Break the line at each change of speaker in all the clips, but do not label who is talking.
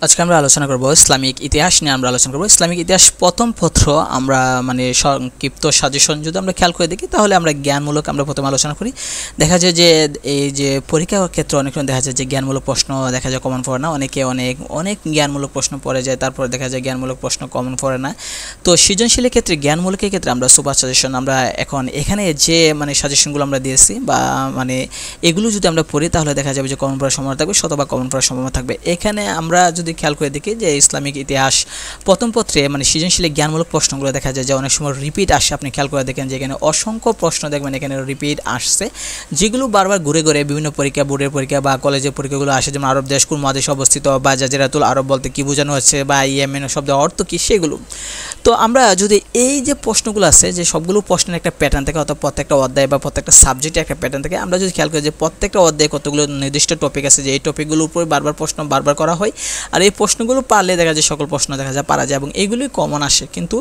আজকে আমরা আলোচনা করব ইসলামিক ইতিহাস নিয়ে। আমরা আলোচনা করব ইসলামিক ইতিহাস প্রথম পত্র। আমরা মানে সংক্ষিপ্ত সাজেশন যদি আমরা খেয়াল করে দেখি তাহলে আমরা জ্ঞানমূলক আমরা প্রথমে আলোচনা করি। দেখা যায় যে এই যে পরীক্ষার ক্ষেত্রে অনেক দেখা যায় যে জ্ঞানমূলক প্রশ্ন দেখা যায় কমন পড়ে না, অনেকে অনেক জ্ঞানমূলক প্রশ্ন পড়ে যায়, তারপর দেখা যায় জ্ঞানমূলক প্রশ্ন কমন পড়ে না। তো সৃজনশীলের ক্ষেত্রে জ্ঞানমূলকের ক্ষেত্রে আমরা সুপার সাজেশন আমরা এখানে যে মানে সাজেশনগুলো আমরা দিয়েছি বা মানে এগুলো যদি আমরা পড়ি তাহলে দেখা যাবে যে কমন পড়ার সম্ভাবনা থাকবে, শতভাগ কমন পড়ার সম্ভাবনা থাকবে। এখানে আমরা যদি খেয়াল করে দেখি যে ইসলামিক ইতিহাস প্রথম পত্রে মানে সৃজনশীল জ্ঞানমূলক প্রশ্নগুলো দেখা যায় যে অনেক সময় রিপিট আসে। আপনি খেয়াল করে দেখেন যে এখানে অসংখ্য প্রশ্ন দেখবেন এখানে রিপিট আসছে, যেগুলো বারবার ঘুরে ঘুরে বিভিন্ন পরীক্ষা, বোর্ডের পরীক্ষা বা কলেজের পরীক্ষাগুলো আসে। যেমন আরব দেশ কোন মহাদেশে অবস্থিত বা জাজিরাতুল আরব বলতে কি বোঝানো হচ্ছে বা ইয়েমেন শব্দের অর্থ কী সেগুলো। তো আমরা যদি এই যে প্রশ্নগুলো আছে যে সবগুলো প্রশ্নের একটা প্যাটার্ন থাকে, অর্থাৎ প্রত্যেকটা অধ্যায় বা প্রত্যেকটা সাবজেক্টে একটা প্যাটার্ন থাকে, আমরা যদি খেয়াল করি যে প্রত্যেকটা অধ্যায়ে কতগুলো নির্দিষ্ট টপিক আছে যে এই টপিকগুলোর উপরে বারবার প্রশ্ন বারবার করা হয়, আর এই প্রশ্নগুলো পারলে দেখা যায় সকল প্রশ্ন দেখা যায় পারা যায় এবং এইগুলোই কমন আসে। কিন্তু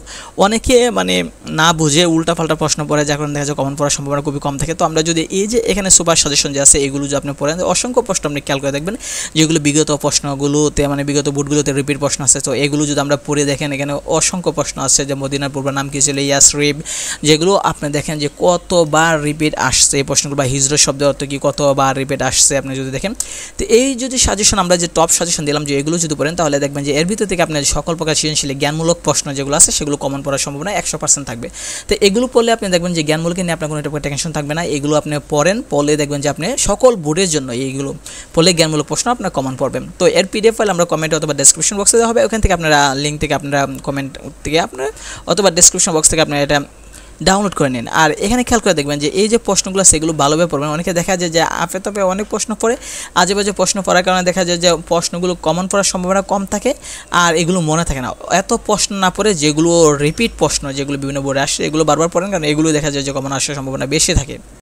অনেকে মানে না বুঝে উল্টাপাল্টা প্রশ্ন পড়ে, যার কারণে দেখা যায় কমন পড়ার সম্ভাবনা খুবই কম থাকে। তো আমরা যদি এই যে এখানে সুপার সাজেশন যে আছে এগুলো যদি আপনি পড়েন, অসংখ্য প্রশ্ন আপনি খেয়াল করে দেখবেন যেগুলো বিগত প্রশ্নগুলোতে মানে বিগত বোর্ডগুলোতে রিপিট প্রশ্ন আছে। তো এগুলো যদি আমরা পড়ে দেখেন এখানে অসংখ্য প্রশ্ন আছে যে মদিনার পূর্বের নাম কী ছিল, ইয়াসরিব, যেগুলো আপনি দেখেন যে কতবার রিপিট আসছে এই প্রশ্নগুলো, বা হিজরত শব্দের অর্থ কী কতবার রিপিট আসছে আপনি যদি দেখেন। তো এই যদি সাজেশন আমরা যে টপ সাজেশন দিলাম যে এগুলো যদি পড়েন তাহলে দেখবেন যে এর ভিতর থেকে আপনার সকল প্রকার সৃজনশীল জ্ঞানমূলক প্রশ্ন যেগুলো আছে সেগুলো কমন পড়ার সম্ভাবনা 100% থাকবে। তো এগুলো পড়লে আপনি দেখবেন যে জ্ঞানমূলক নিয়ে আপনার কোনো টেনশন থাকবে না। এগুলো আপনি পড়লে দেখবেন যে আপনি সকল বোর্ডের জন্য এইগুলো পড়লে জ্ঞানমূলক প্রশ্ন আপনার কমন পড়বেন। তো এর পিডিএফ ফাইল আমরা কমেন্ট অথবা ডেসক্রিপশন বক্সে দেওয়া হবে, ওখান থেকে আপনারা লিঙ্ক থেকে আপনারা কমেন্ট থেকে আপনারা অথবা ডেসক্রিপশন বক্স থেকে আপনারা এটা ডাউনলোড করে নিন। আর এখানে খেয়াল করে দেখবেন যে এই যে প্রশ্নগুলো সেগুলো ভালোভাবে পড়বেন। অনেকে দেখা যায় যে আপে তবে অনেক প্রশ্ন পড়ে, আজেবাজে প্রশ্ন পড়ার কারণে দেখা যায় যে প্রশ্নগুলো কমন পড়ার সম্ভাবনা কম থাকে আর এগুলো মনে থাকে না। এত প্রশ্ন না পড়ে যেগুলো রিপিট প্রশ্ন যেগুলো বিভিন্ন বোর্ডে আসে এগুলো বারবার পড়েন, কারণ এগুলো দেখা যায় যে কমন আসার সম্ভাবনা বেশি থাকে।